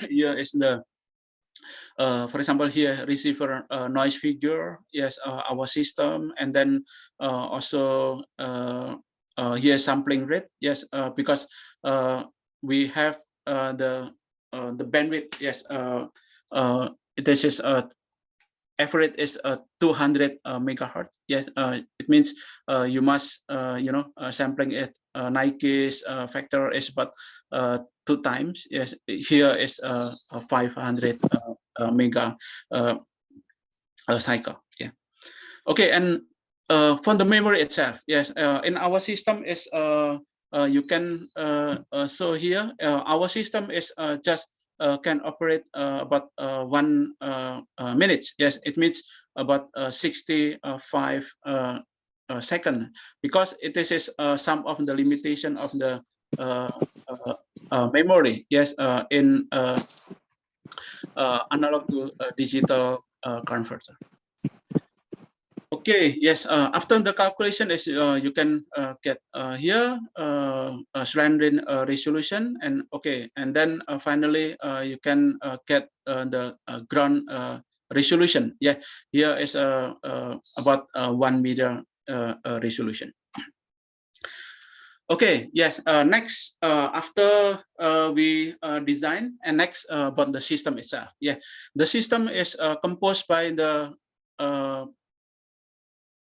here is the For example, here receiver noise figure, yes, our system, and then also here sampling rate, yes, because we have the bandwidth, yes, this is average is 200 megahertz. Yes, it means you must sampling it Nike's factor is about 2 times. Yes, here is 500 mega cycle. Yeah. Okay, and for the memory itself, yes, in our system is you can so here our system is just can operate about 1 minutes. Yes, it means about 65 second, because it is some of the limitation of the memory. Yes, in analog to digital converter. Okay, yes, after the calculation is you can get here surrounding resolution, and okay, and then finally you can get the ground resolution. Yeah, here is about 1 meter resolution. Okay, yes, next after we design, and next about the system itself. Yeah, the system is composed by the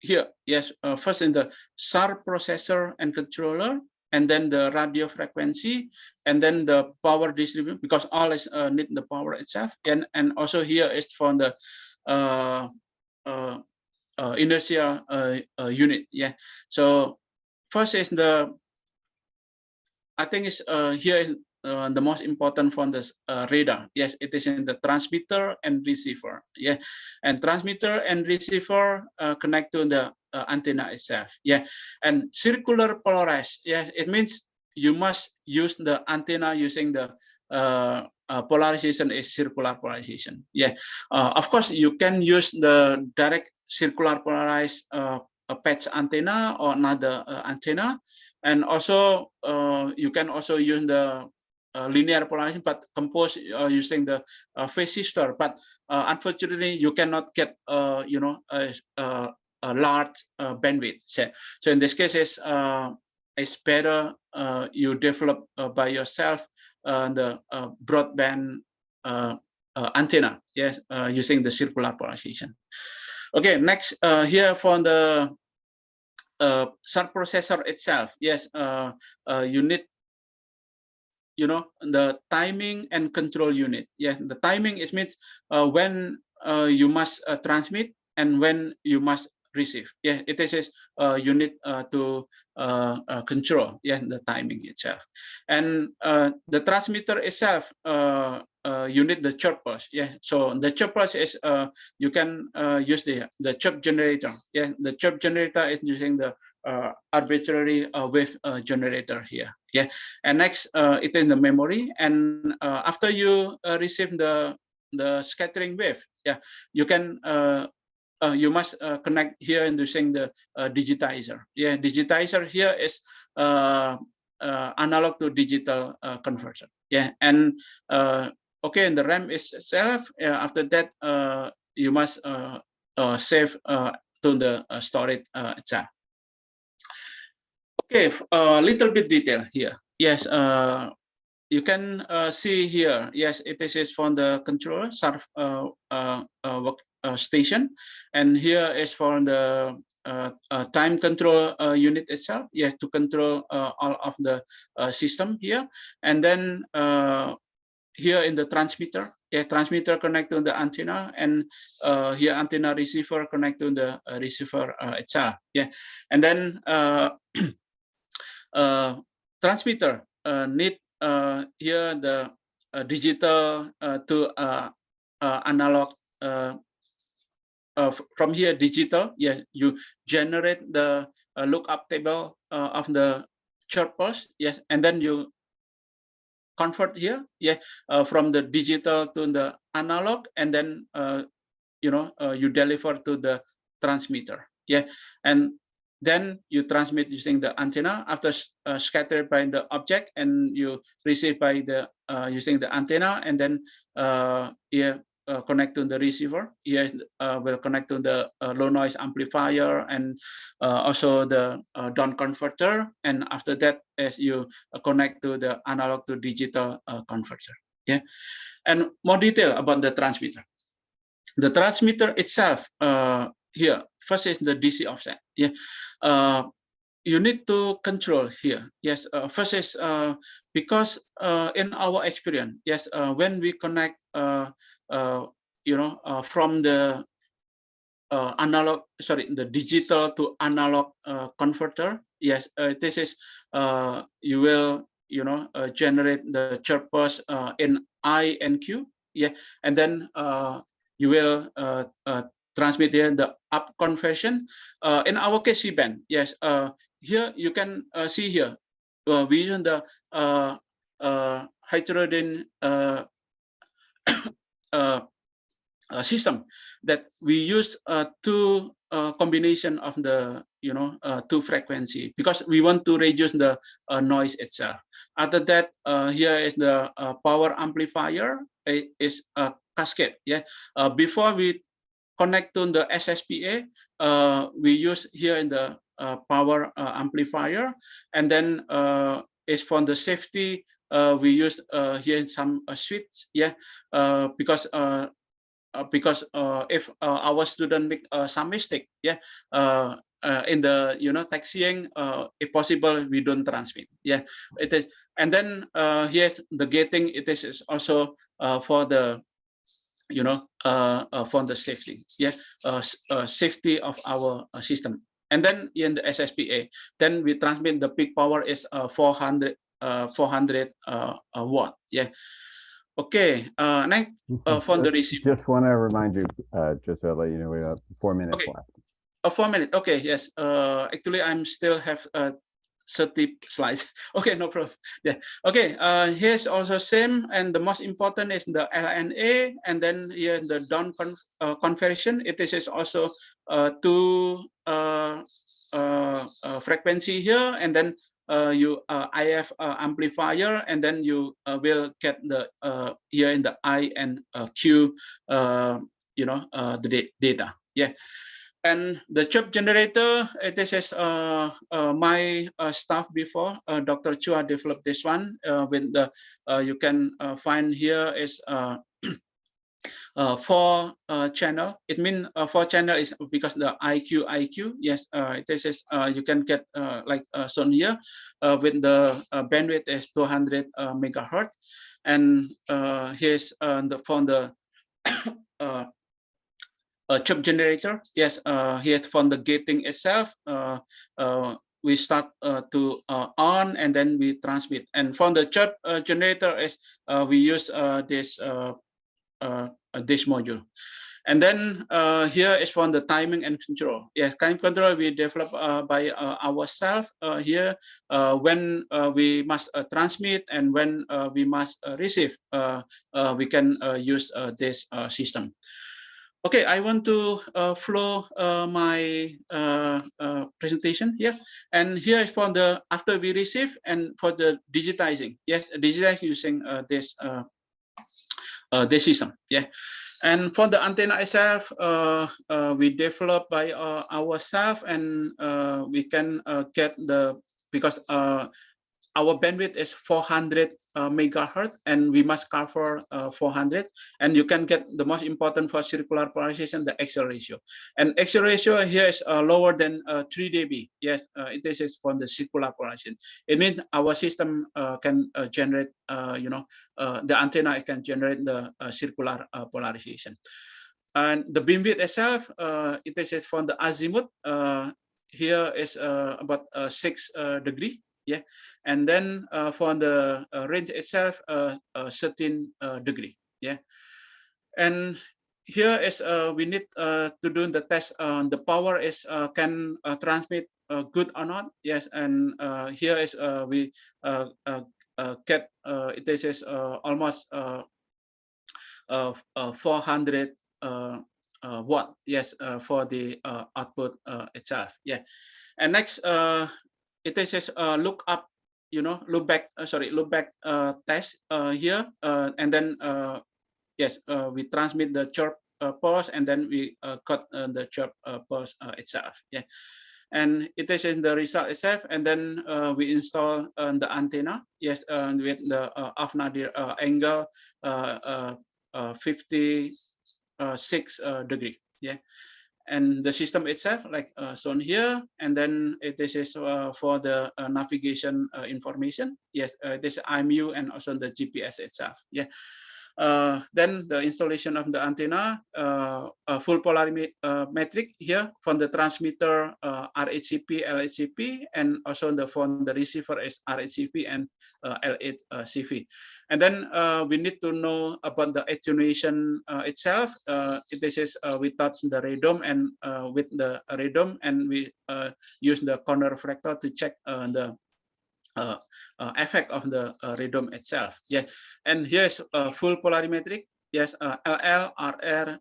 here, yes, first in the SAR processor and controller, and then the radio frequency, and then the power distribution, because all is need the power itself, and also here is for the inertia unit. Yeah, so first is the, I think is here is the most important from this radar. Yes, it is in the transmitter and receiver. Yeah, and transmitter and receiver connect to the antenna itself. Yeah, and circular polarized. Yeah, it means you must use the antenna using the polarization is circular polarization. Yeah, of course you can use the direct circular polarized patch antenna or another antenna. And also you can also use the linear polarization, but composed using the phase shifter. But unfortunately, you cannot get a large bandwidth. So in this case, it's better you develop by yourself the broadband antenna. Yes, using the circular polarization. Okay, next here for the SAR processor itself. Yes, you need, the timing and control unit. Yeah, the timing is means when you must transmit and when you must receive. Yeah, it is unit to control. Yeah, the timing itself, and the transmitter itself. You need the chirp pulse. Yeah, so the chirp pulse is you can use the chirp generator. Yeah, the chirp generator is using the arbitrary wave generator here. Yeah, and next it is the memory, and after you receive the scattering wave, yeah, you can you must connect here and using the digitizer. Yeah, digitizer here is analog to digital conversion. Yeah, and okay, and the RAM is itself. After that, you must save to the storage itself. Okay, a little bit detail here. Yes, you can see here. Yes, it is from the controller station, and here is for the time control unit itself. Yes, to control all of the system here, and then here in the transmitter. Yeah, transmitter connect to the antenna, and here antenna receiver connect to the receiver itself. Yeah, and then transmitter need here the digital to analog. From here digital, yeah, you generate the lookup table of the chirp pulse. Yes, and then you convert here, yeah, from the digital to the analog, and then you deliver to the transmitter. Yeah, and then you transmit using the antenna after scattered by the object, and you receive by the using the antenna, and then connect to the receiver. Here will connect to the low noise amplifier and also the down converter. And after that, as you connect to the analog to digital converter. Yeah, and more detail about the transmitter. The transmitter itself here first is the DC offset. Yeah. You need to control here. Yes, first is because in our experience, yes, when we connect, from the the digital to analog converter. Yes, this is you will generate the chirp pulse in I and Q. Yeah, and then you will transmit here the up conversion. In our case, C-band. Yes, here you can see here we use the heterodyne system that we use two combination of the two frequency because we want to reduce the noise itself. After that, here is the power amplifier. It is a cascade. Yeah, before we connect to the SSPA, we use here in the power amplifier, and then is for the safety. We use here some switch. Yeah, because if our student make some mistake, yeah, in the taxiing, if possible we don't transmit. Yeah, it is. And then here's the gating. It is also for the for the safety. Yeah, safety of our system. And then in the SSPA, then we transmit the peak power is 400 watt. Yeah. Okay, next for the receiver. Just want to remind you, just to let you know, we have 4 minutes Okay. left. 4 minutes. Okay, yes. Actually, I'm still have 30 slides. Okay, no problem. Yeah. Okay. Here's also same, and the most important is the LNA, and then here the down conversion. It is also two frequency here, and then you IF amplifier, and then you will get the here in the I and Q the data. Yeah. And the chirp generator, this is my staff before. Dr. Chua developed this one with the you can find here is 4 channel. It means 4 channel is because the IQ. Yes, this is you can get like shown here with the bandwidth is 200 megahertz, and here's from the chirp generator. Yes, here from the gating itself, we start to on, and then we transmit. And from the chirp generator is we use this module. And then here is from the timing and control. Yes, time control we develop by ourselves here when we must transmit and when we must receive. We can use this system. Okay, I want to flow my presentation here, and here is for the after we receive and for the digitizing. Yes, digitizing using this system. Yeah, and for the antenna itself, we develop by ourselves, and we can get the because our bandwidth is 400 megahertz, and we must cover 400. And you can get the most important for circular polarization, the axial ratio. And axial ratio here is lower than 3 dB. Yes, this is for the circular polarization. It means our system can generate, the antenna can generate the circular polarization. And the beamwidth itself, it is from the azimuth. Here is about 6 degree. Yeah, and then for the range itself, 13 degree. Yeah, and here is we need to do the test. The power is can transmit good or not. Yes, and here is we get it is almost 400 watt. Yes, for the output itself. Yeah, and next. It is look up, look back test here, and then yes, we transmit the chirp pulse, and then we cut the chirp pulse itself. Yeah, and it is in the result itself, and then we install the antenna, yes, with the off nadir angle 56 degree. Yeah, and the system itself, like shown here, and then this is for the navigation information. Yes, this IMU and also the GPS itself. Yeah. Then the installation of the antenna, full polarimetric here from the transmitter RHCP, LHCP, and also from the receiver is RHCP and L8CV. And then we need to know about the attenuation itself. This is we touch the radome, and with the radome, and we use the corner reflector to check the effect of the radome itself. Yes, and here's full polarimetric. Yes, LL, RR,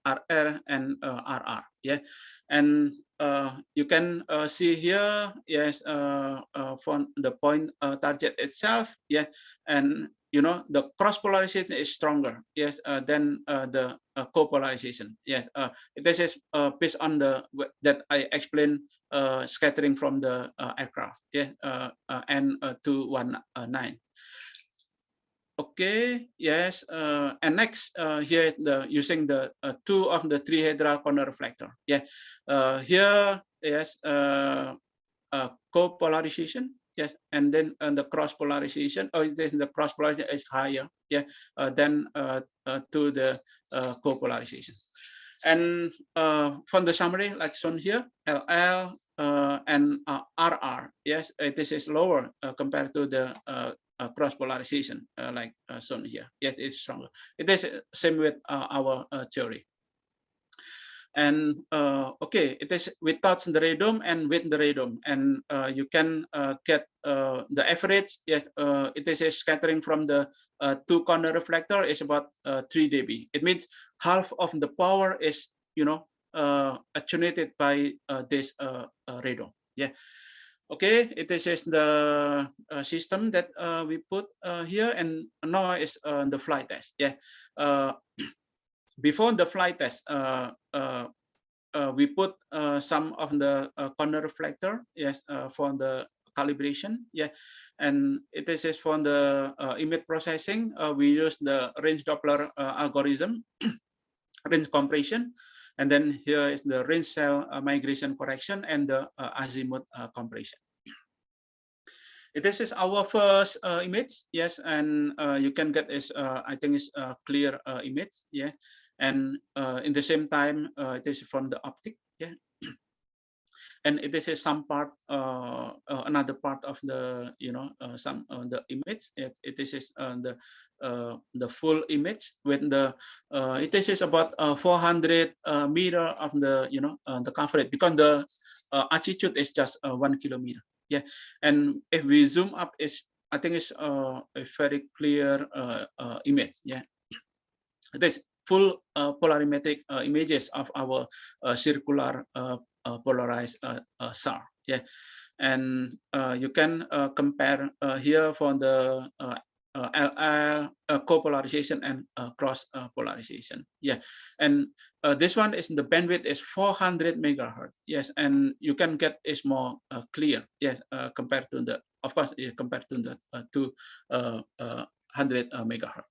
RR, and RR. Yeah, and you can see here. Yes, from the point target itself. Yeah, and you know the cross polarization is stronger. Yes, than the co-polarization. Yes, this is based on the that I explained scattering from the aircraft. Yeah, N219. Okay, yes, and next here is the using the two of the trihedral corner reflector. Yeah, here yes, co-polarization. Yes, and then the cross polarization. Oh, the cross polarization is higher. Yeah, than to the co-polarization. And from the summary, like shown here, LL and RR. Yes, this is lower compared to the cross polarization, like shown here. Yes, it's stronger. It is same with our theory. And okay, it is without the radome and with the radome, and you can get the average. Yes, it is a scattering from the two corner reflector is about 3 dB. It means half of the power is attenuated by this radome. Yeah. Okay, it is the system that we put here, and now is the flight test. Yeah. Before the flight test, we put some of the corner reflector, yes, for the calibration. Yeah, and it is for the image processing. We use the range Doppler algorithm, range compression, and then here is the range cell migration correction and the azimuth compression. This is our first image, yes, and you can get is I think it's a clear image, yeah, and in the same time it is from the optic, yeah, and it is some part, another part of the some the image. It is the full image with the it is about 400 meter of the the coverage, because the altitude is just 1 kilometer. Yeah, and if we zoom up, I think it's a very clear image. Yeah, it is full polarimetric images of our circular polarized SAR. Yeah, and you can compare here for the LL co-polarization and cross polarization. Yeah, and this one is the bandwidth is 400 megahertz. Yes, and you can get is more clear. Yes, compared to the, of course, compared to the 200 megahertz.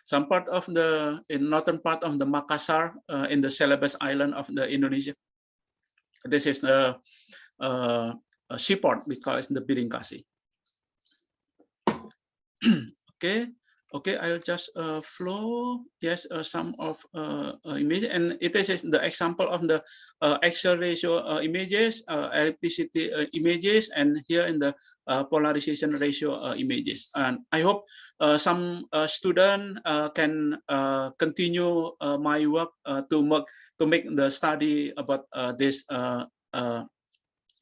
Some part of the northern part of the Makassar in the Celebes Island of the Indonesia. This is the seaport, we call it the Biringkasi. Okay, I'll just flow. Yes, some of image, and it is the example of the axial ratio images, ellipticity images, and here in the polarization ratio images. And I hope some student can continue my work to make the study about this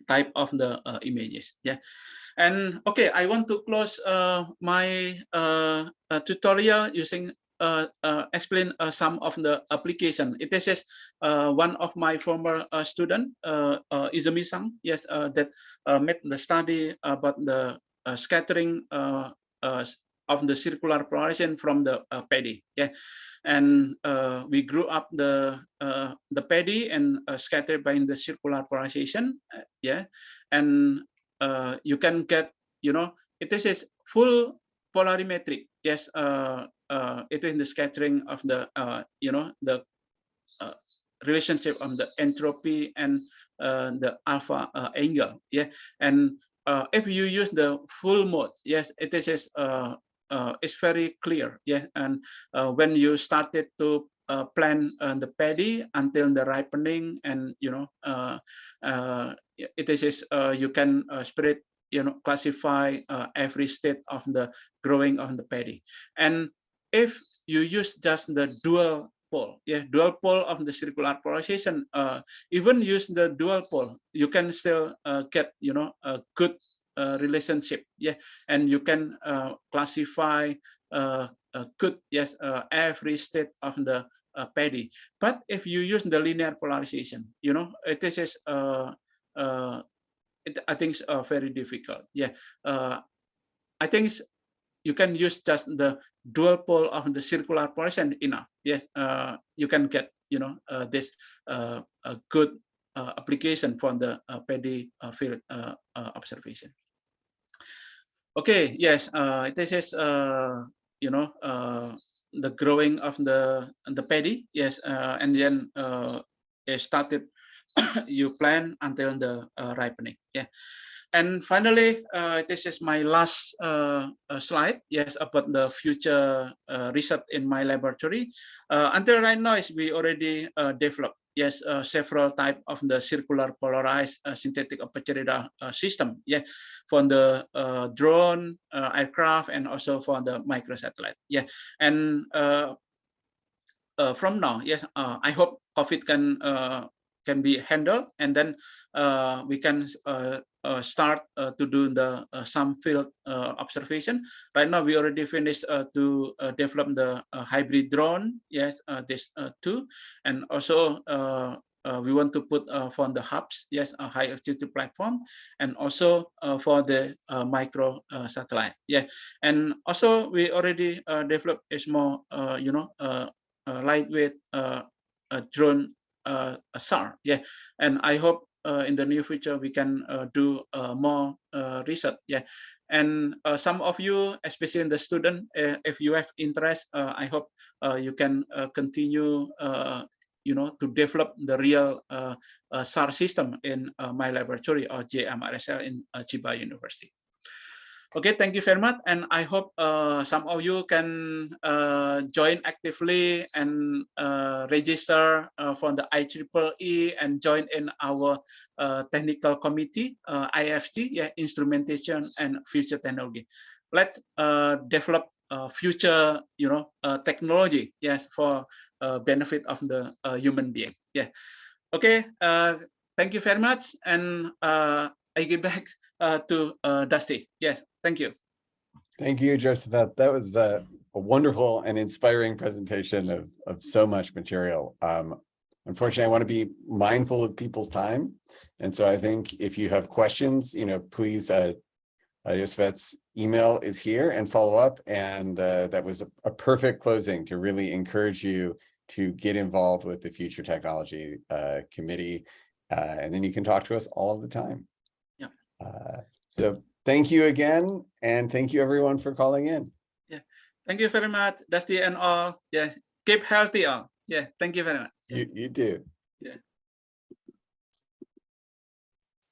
type of the images. Yeah. And okay, I want to close my tutorial using explain some of the application. It is one of my former student, Izumi-san, yes, that made the study about the scattering of the circular polarization from the paddy. Yeah, and we grew up the paddy and scattered by the circular polarization. Yeah, and you can get, it is a full polarimetric. Yes, it is the scattering of the the relationship of the entropy and the alpha angle. Yeah, and if you use the full mode, yes, it is it's very clear. Yeah, and when you started to plant the paddy until the ripening, and it is you can spread, classify every state of the growing of the paddy. And if you use just the dual pole, dual pole of the circular polarization, even use the dual pole, you can still get, a good relationship. Yeah, and you can classify good, yes, every state of the paddy. But if you use the linear polarization, it is I think it's very difficult. Yeah, I think you can use just the dual pole of the circular polarization enough. Yes, you can get, this a good application for the paddy field observation. Okay, yes, this is the growing of the paddy. Yes, and then it started you plant until the ripening. Yeah. And finally, this is my last slide. Yes, about the future research in my laboratory. Until right now, we already developed, yes, several types of the circular polarized synthetic aperture radar system. Yeah, for the drone, aircraft, and also for the microsatellite. Yeah, and from now, yes, I hope COVID can be handled, and then we can start to do the some field observation. Right now, we already finished to develop the hybrid drone. Yes, this too, and also we want to put for the hubs. Yes, a high altitude platform, and also for the micro satellite. Yeah, and also we already developed a small, lightweight drone SAR. Yeah, and I hope in the near future we can do more research. Yeah, and some of you, especially in the student, if you have interest, I hope you can continue, to develop the real SAR system in my laboratory or JMRSL in Chiba University. Okay, thank you very much, and I hope some of you can join actively and register for the IEEE and join in our technical committee, IFT, yeah, instrumentation and future technology. Let's develop future, technology, yes, for benefit of the human being. Yeah. Okay. Thank you very much, and I give back to Dusty. Yes, thank you. Thank you, Josaphat. That was a wonderful and inspiring presentation of so much material. Unfortunately, I want to be mindful of people's time. And so I think if you have questions, please, Josaphat's email is here, and follow up. And that was a perfect closing to really encourage you to get involved with the Future Technology Committee. And then you can talk to us all the time. Yeah. So thank you again, and thank you everyone for calling in. Yeah, thank you very much, Dusty and all. Yeah, keep healthy all. Yeah, thank you very much. You do.